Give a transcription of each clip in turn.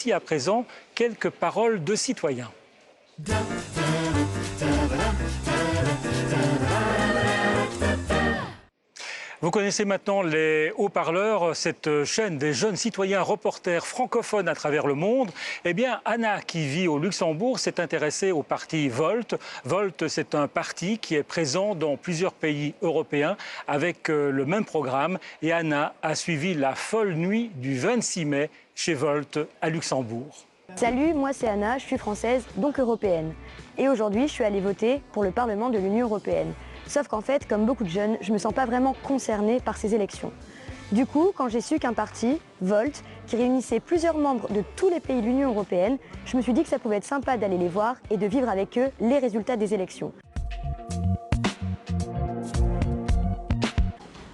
Ici à présent, quelques paroles de citoyens. Vous connaissez maintenant les haut-parleurs, cette chaîne des jeunes citoyens reporters francophones à travers le monde. Eh bien, Anna, qui vit au Luxembourg, s'est intéressée au parti Volt. Volt, c'est un parti qui est présent dans plusieurs pays européens avec le même programme. Et Anna a suivi la folle nuit du 26 mai chez Volt à Luxembourg. Salut, moi c'est Anna, je suis française, donc européenne. Et aujourd'hui, je suis allée voter pour le Parlement de l'Union européenne. Sauf qu'en fait, comme beaucoup de jeunes, je ne me sens pas vraiment concernée par ces élections. Du coup, quand j'ai su qu'un parti, Volt, qui réunissait plusieurs membres de tous les pays de l'Union européenne, je me suis dit que ça pouvait être sympa d'aller les voir et de vivre avec eux les résultats des élections.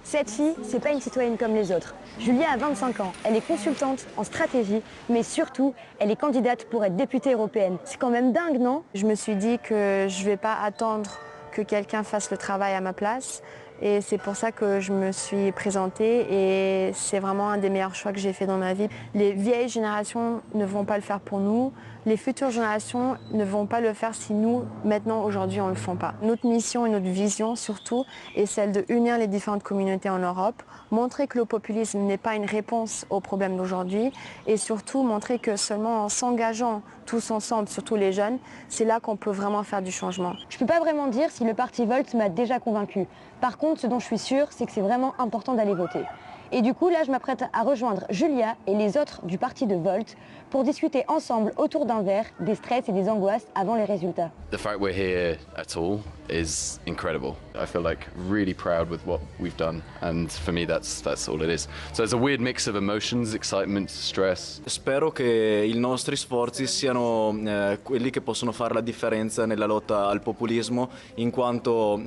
Cette fille, c'est pas une citoyenne comme les autres. Julia a 25 ans, elle est consultante en stratégie, mais surtout, elle est candidate pour être députée européenne. C'est quand même dingue, non? Je me suis dit que je vais pas attendre que quelqu'un fasse le travail à ma place. Et c'est pour ça que je me suis présentée et c'est vraiment un des meilleurs choix que j'ai fait dans ma vie. Les vieilles générations ne vont pas le faire pour nous. Les futures générations ne vont pas le faire si nous, maintenant, aujourd'hui, on ne le fait pas. Notre mission et notre vision, surtout, est celle de unir les différentes communautés en Europe, montrer que le populisme n'est pas une réponse aux problèmes d'aujourd'hui et surtout montrer que seulement en s'engageant tous ensemble, surtout les jeunes, c'est là qu'on peut vraiment faire du changement. Je ne peux pas vraiment dire si le parti Volt m'a déjà convaincue. Par contre, ce dont je suis sûre, c'est que c'est vraiment important d'aller voter. Et du coup, là, je m'apprête à rejoindre Julia et les autres du parti de Volt pour discuter ensemble autour d'un verre des stress et des angoisses avant les résultats. The fact we're here at all is incredible. I feel like really proud with what we've done, and for me that's all it is. So it's a weird mix of emotions, excitement, stress. Spero che i nostri sforzi siano quelli che possono fare la differenza nella lotta al populismo, in quanto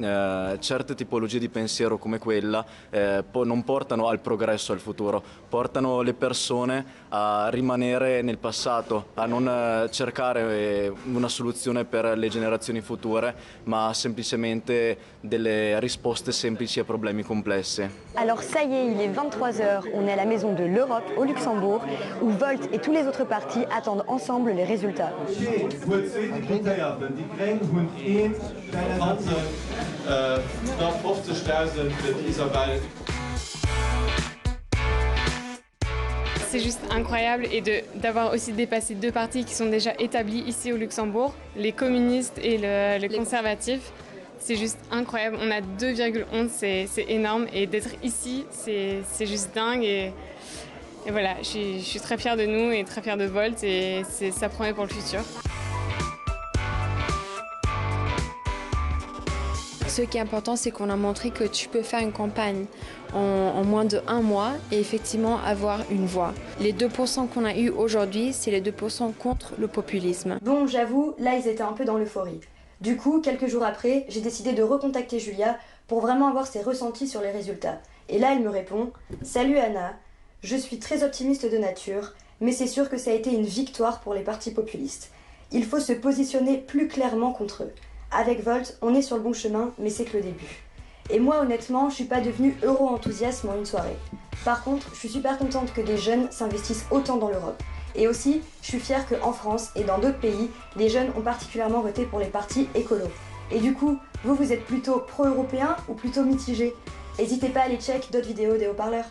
certe tipologie di pensiero come quella non portano al progresso, al futuro, portano le persone a rimanere nel passato, a non cercare una soluzione per le generazioni future, ma semplicemente delle risposte semplici a problemi complessi. Alors ça y est, il est 23h, on est à la Maison de l'Europe au Luxembourg, où Volt et tous les autres partis attendent ensemble les résultats. C'est juste incroyable et d'avoir aussi dépassé deux partis qui sont déjà établis ici au Luxembourg, les communistes et le conservatif. C'est juste incroyable, on a 2,11, c'est énorme et d'être ici, c'est juste dingue et voilà, je suis très fière de nous et très fière de Volt et ça promet pour le futur. Ce qui est important, c'est qu'on a montré que tu peux faire une campagne en moins de 1 mois et effectivement avoir une voix. Les 2% qu'on a eu aujourd'hui, c'est les 2% contre le populisme. Bon, j'avoue, là ils étaient un peu dans l'euphorie. Du coup, quelques jours après, j'ai décidé de recontacter Julia pour vraiment avoir ses ressentis sur les résultats. Et là, elle me répond « Salut Anna, je suis très optimiste de nature, mais c'est sûr que ça a été une victoire pour les partis populistes. Il faut se positionner plus clairement contre eux. Avec Volt, on est sur le bon chemin, mais c'est que le début. Et moi, honnêtement, je suis pas devenue euro-enthousiaste en une soirée. Par contre, je suis super contente que des jeunes s'investissent autant dans l'Europe. Et aussi, je suis fière qu'en France et dans d'autres pays, les jeunes ont particulièrement voté pour les partis écolos. Et du coup, vous êtes plutôt pro-européen ou plutôt mitigé? N'hésitez pas à aller check d'autres vidéos des haut-parleurs.